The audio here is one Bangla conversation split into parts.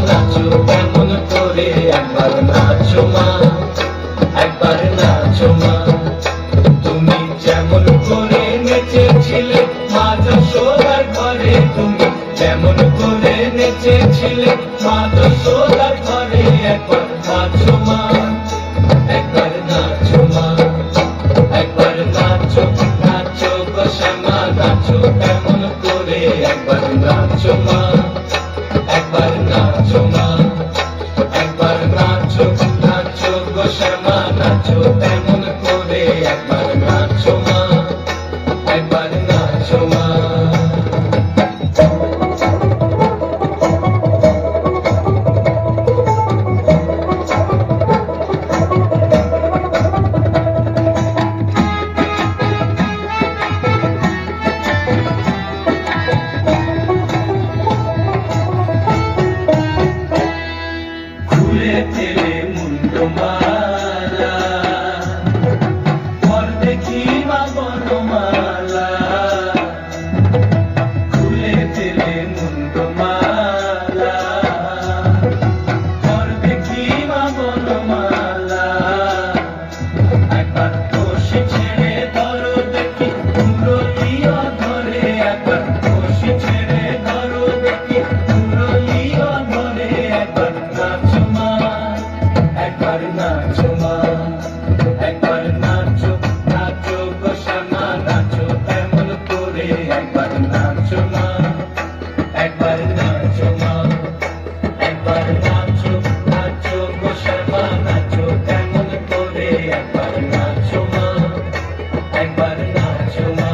নাচো কেমন করে, একবার নাচো মা, একবার নাচো মা। তুমি যেমন করে নেচেছিলে মা যশোদার ঘরে, তুমি যেমন করে নেচেছিলে মা যশোদার ঘরে, একবার নাচো মা, একবার নাচো মা, একবার নাচো, নাচো গো শ্যামা নাচো কেমন করে, একবার নাচো মা, একবার নাচো মা, একবার নাচো, নাচো গো শ্যামা নাচো কেমন করে, একবার নাচো মা, একবার নাচো মা। খুলে ফেলে মুন্ডমালা, ঘর দেখি মা বনমালা, খুলে ফেলে মুন্ডমালা, ঘর দেখি মা বনমালা। একবার বসে ছেড়ে ধরো দেখি মুরলিও ধরে, একবার বসে ছেড়ে ধরো দেখি মুরলিও ধরে, একবার নাচো মা, একবার নাচো মা, একবার নাচো, নাচো গো শ্যামা নাচো কেমন করে, একবার নাচো মা, একবার নাচো মা, একবার নাচো, নাচো গো শ্যামা নাচো কেমন করে, একবার নাচো মা, একবার নাচো মা।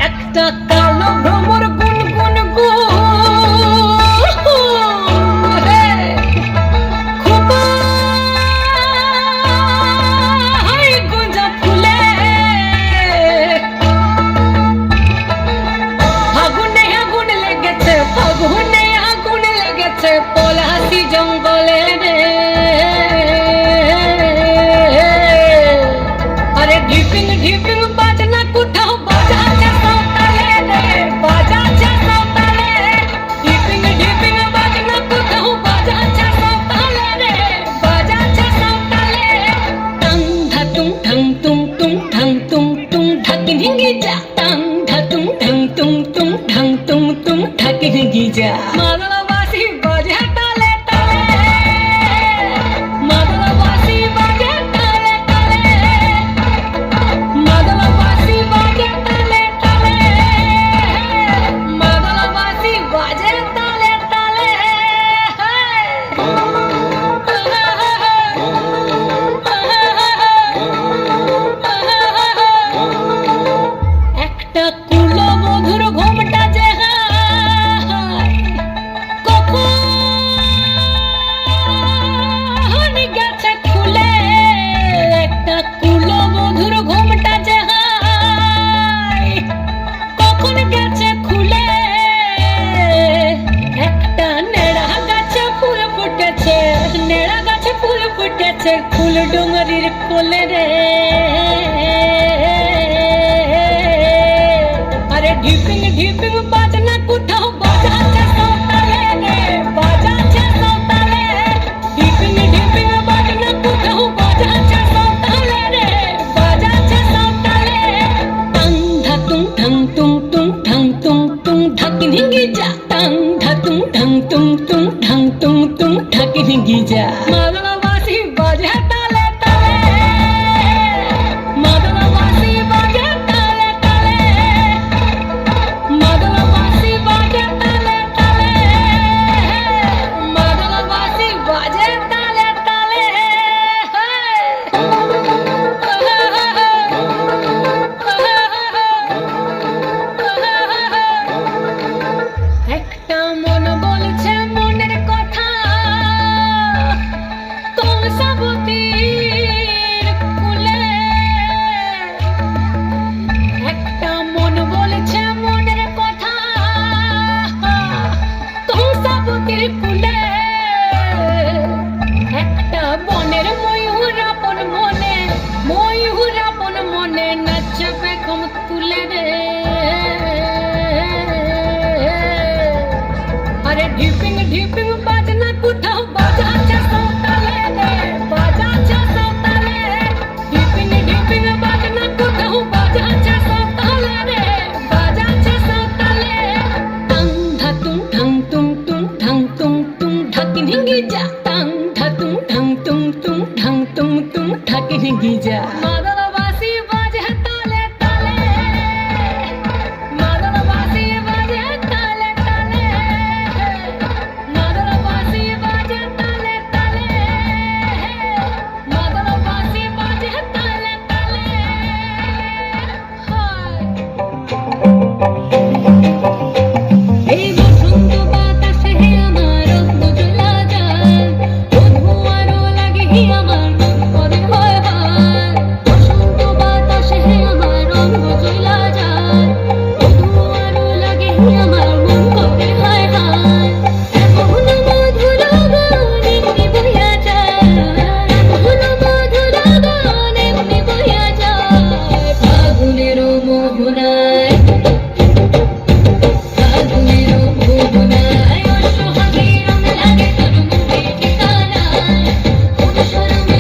একটা কালো ভ্রমর গুনগুন গো, খোপায় গোঁজা ফুলে, ফাগুনে আগুন লেগেছে, ফাগুনে আগুন লেগেছে পলাশি জঙ্গলে রে। আরে ঢিপিং ঢিপিং বাজনা কোথাও বাজাচ্ছে সাঁওতালে রে, বাজাচ্ছে সাঁওতালে, ঢিপিং ঢিপিং বাজনা কোথাও বাজাচ্ছে সাঁওতালে রে, বাজাচ্ছে সাঁওতালে। টাং ধাতুং ঠাং তুং তুং ঠাং তুং তুং ঢাকি ঢিঙ্গি যা, টাং ধাতুং ঠাং তুং তুং ঠাং তুং তুং ঢাকি ঢিঙ্গি যা। মাদলাবাসি বাজে তালে তালে, মাদলাবাসি বাজে তালে তালে, মাদলাবাসি বাজে তালে তালে, মাদলাবাসি বাজে তালে তালে। একটা কুলবধূর ঘোমটা যে কখন গেছে খুলে, একটা কুলবধূর ঘোমটা যে কখন গেছে খুলে। একটা নেড়া গাছে ফুল ফুটেছে, নেড়া গাছে ফুল ফুটেছে ফুল ডুঙরির কোলে রে। আরে ঢিপিং ঢিপিং বাজনা কোথাও বাজাচ্ছে সাঁওতালে রে, বাজাচ্ছে সাঁওতালে, ঢিপিং ঢিপিং বাজনা কোথাও বাজাচ্ছে সাঁওতালে রে, বাজাচ্ছে সাঁওতালে। টাং ধাতুং ঠাং তুং তুং ঠাং তুং তুং ঢাকি ঢিঙ্গি যা, টাং ধাতুং ঠাং তুং তুং ঠাং তুং তুং ঢাকি ঢিঙ্গি যা। মাদলাবাসি বাজে তালে তালে, মাদলাবাসি বাজে তালে তালে, মাদলা কংসাবতীর কুলে একটা মন বলছে মনের কথা, কংসাবতীর কুলে একটা বনের ময়ূর আপন মনে, ময়ূর আপন মনে নাচবে কম তুলে রে। আরে ঢিপিং ঢিপিং বাজনা কোথাও বাজাচ্ছে সৌতালে রে, বাজাচ্ছে সৌতালে। ঢিপিং ঢিপিং বাজনা কোথাও বাজাচ্ছে সৌতালে রে, বাজাচ্ছে সৌতালে। টাং ধাতুং ঠাং তুং তুং ঠাং তুং তুং ঢাকি ঢিঙ্গি যা, টাং ধাতুং ঠাং তুং তুং ঠাং তুং তুং ঢাকি ঢিঙ্গি যা। মাদল বাঁশি বাজে তালে তালে, মাদল বাঁশি বাজে তালে তালে, মাদল বাঁশি বাজে তালে তালে, মাদল বাঁশি বাজে তালে তালে। হায় এই বসন্ত বাতাসে আমার রত্নজোলা যায়, বধূ আরো লাগে আমার মন করে হয় হয়। বসন্ত বাতাসে আমার রত্নজোলা যায়, বধূ আরো লাগে আমার মন করে হয় হয়। এমন মধুর গান এমনি বইয়া যায়, এমন মধুর গান এমনি বইয়া যায়। ফাগুনের মোহনায়, ফাগুনের মোহনায় অসহায় রং লাগে তোর মুখে ঠিকানায়। কোন শরমে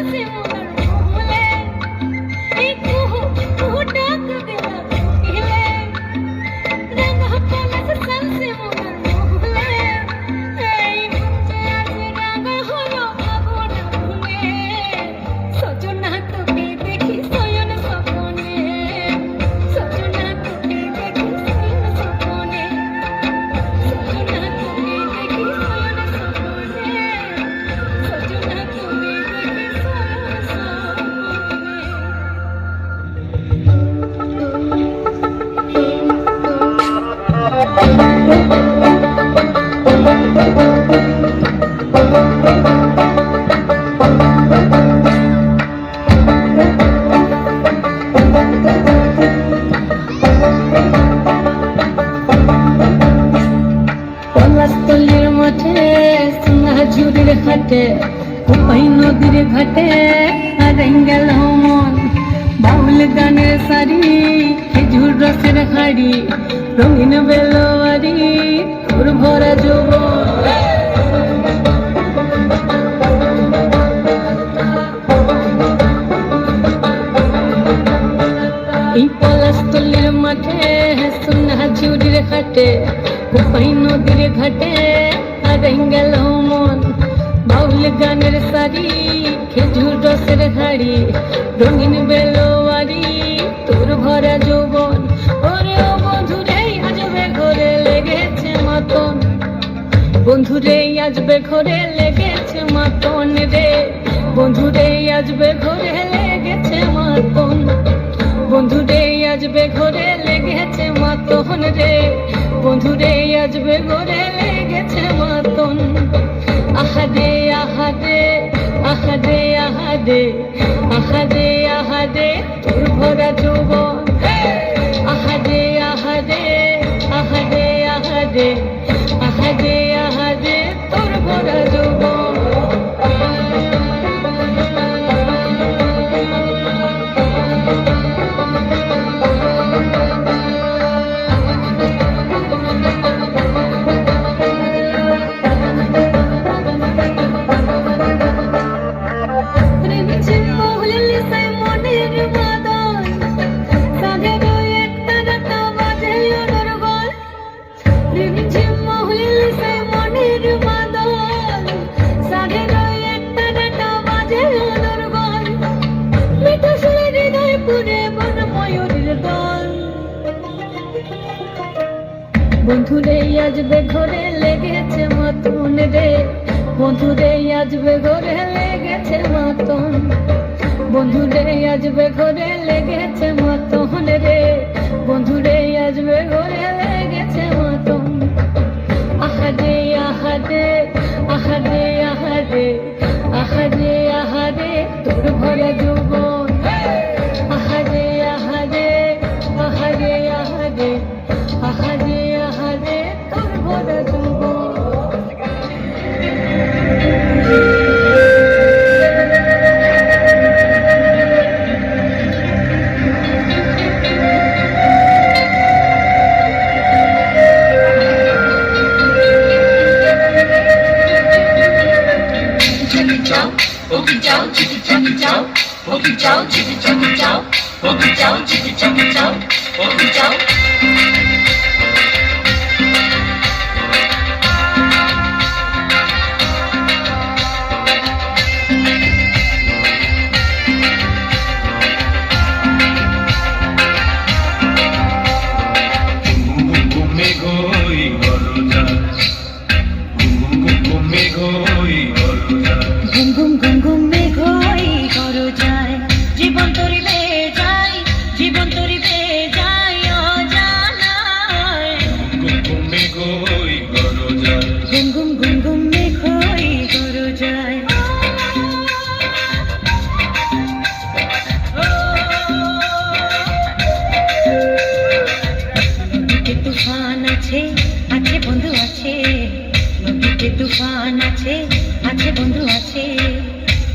से मोर मोहले এই কুহু কুহু ডাক দেলা কোকিলে রঙ পলাশ সাল से मोर मोहले এই মুঞ্জে আজ রঙ হলো আগুন ফুলে সজনা তোকে দেখি সয়ন স্বপনে সজনা তোকে দেখি সয়ন স্বপনে সজনা তোকে দেখি সয়ন স্বপনে সজনা তোকে দেখি সয়ন পলাশতলির মাঠে সোনা ঝুড়ির ঘাটে কোপাই নদীর ঘাটে হারাই গেল মন বাউল গানের শাড়ি খেজুর রসের হাড়ি রঙিন বেলোয়ারি তোর ভরা যৌবন এই পলাশতলির মাঠে সোনা ঝুড়ির ঘাটে কোপাই নদীর ঘাটে হারাই গেল মন বাউল গানের শাড়ি খেজুর রসের হাড়ি রঙিন বেলোয়ারি তোর ভরা যৌবন ওরে ও বন্ধুরে আজবে ঘরে লেগেছে মাতন বন্ধুরে আজবে ঘরে লেগেছে মাতন রে বন্ধুরে আজবে ঘরে লেগেছে মাতন বন্ধুরে আজবে ঘরে লেগেছে মাতন রে বন্ধুরে আজবে ঘরে লেগেছে মাতন আহাদে আহাদে আহাদে আহাদে আহাদে আহাদে তোর ভরা যৌবন আহাদে আহাদে আহাদে আহাদে আহাদে আহাদে তোর ভরা যৌবন বন্ধুরে আজবে ঘরে লেগেছে মাতন রে বন্ধুরে আজবে ঘরে লেগেছে মাতন বন্ধুরে আজবে ঘরে লেগেছে মাতন রে বন্ধুরে আজবে ঘরে লেগেছে মাতন আহাদে আহাদে আহাদে আহাদে আহাদে আহাদে তোর ভরা যৌবন আহাদে আহাদে আহাদে আহাদে আহাদে আহাদে তোর ভরা যৌবন তুফান আছে আছে বন্ধু আছে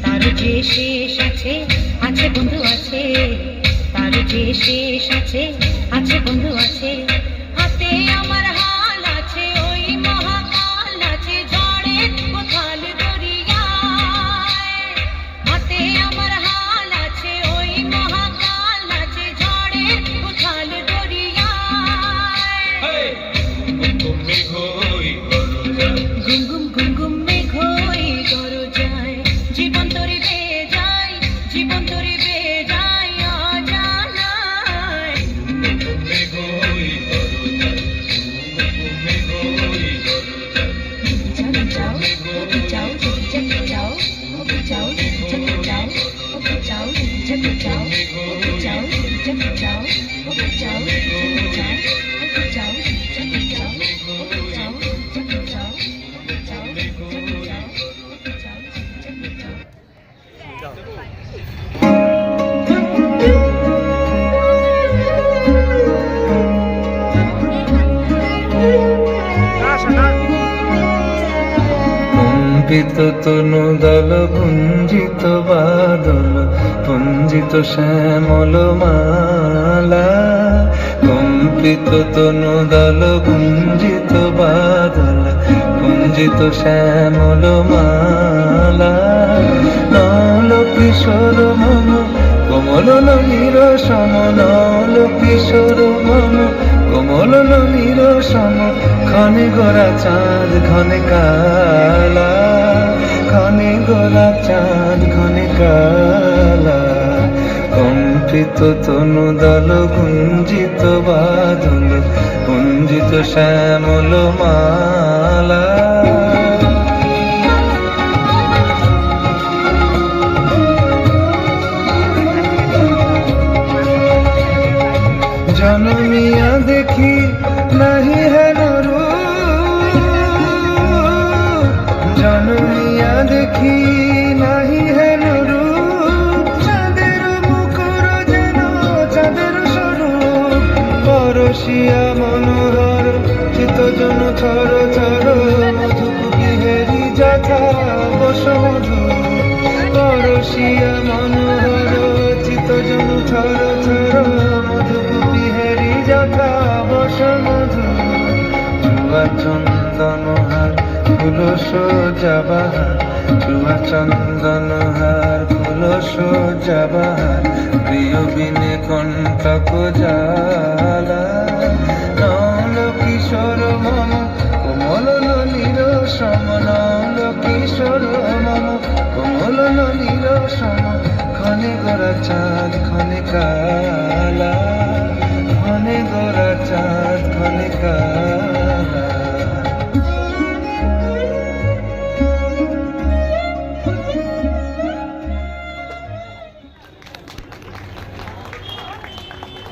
তার যে শেষ আছে আছে বন্ধু আছে তার যে শেষ আছে আছে বন্ধু আছে হাতে আমার হাল আছে ওই মহাকাল আছে ঝড়ে কোথাল দরিয়ায় হাতে কম্পিত তনু দল পুঞ্জিত বাদল পুঞ্জিত শ্যামল মালা, কম্পিত তনু দল পুঞ্জিত বাদল পুঞ্জিত শ্যামল মালা, নল কিশোর মম কমল ননীর সম, নল কিশোর মম কমল ননীর সম, ক্ষণে গোরা চাঁদ ঘনে কালা, ক্ষণে গোরা চাঁদ ঘনে কালা, কম্পিত তনু দল গুঞ্জিত বাদল গুঞ্জিত শ্যামল মালা। জনমিয়া দেখি নাহি হেন রূপ, জনমিয়া দেখি নাহি হেন রূপ, চাঁদের মুখর যেন চাঁদের স্বরূপ, পরশিয়া মনোহর চিত্তজন থর থর, মধুকুপি হেরি যথা বস মধু, পরশিয়া মনোহর চিত্তজন থর থর, মধুকুপি হেরি যথা বস মধু, চুয়া চন্দন হার ফুল সোজা বাহার, চুয়া চন্দন হার ফুল সোজা বাহার, প্রিয় বিনে কণ্টক জালা, নল কিশোর মম কোমল ননীর সম, নল কিশোর মম কোমল ননীর সম, ক্ষণে গোরা চাঁদ ক্ষণে কালা, ক্ষণে গোরা চাঁদ ক্ষণে কালা।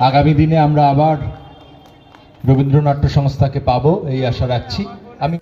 আগামী দিনে আমরা আবার রবীন্দ্রনাট্য সংস্থাকে পাবো এই আশা রাখছি। আমি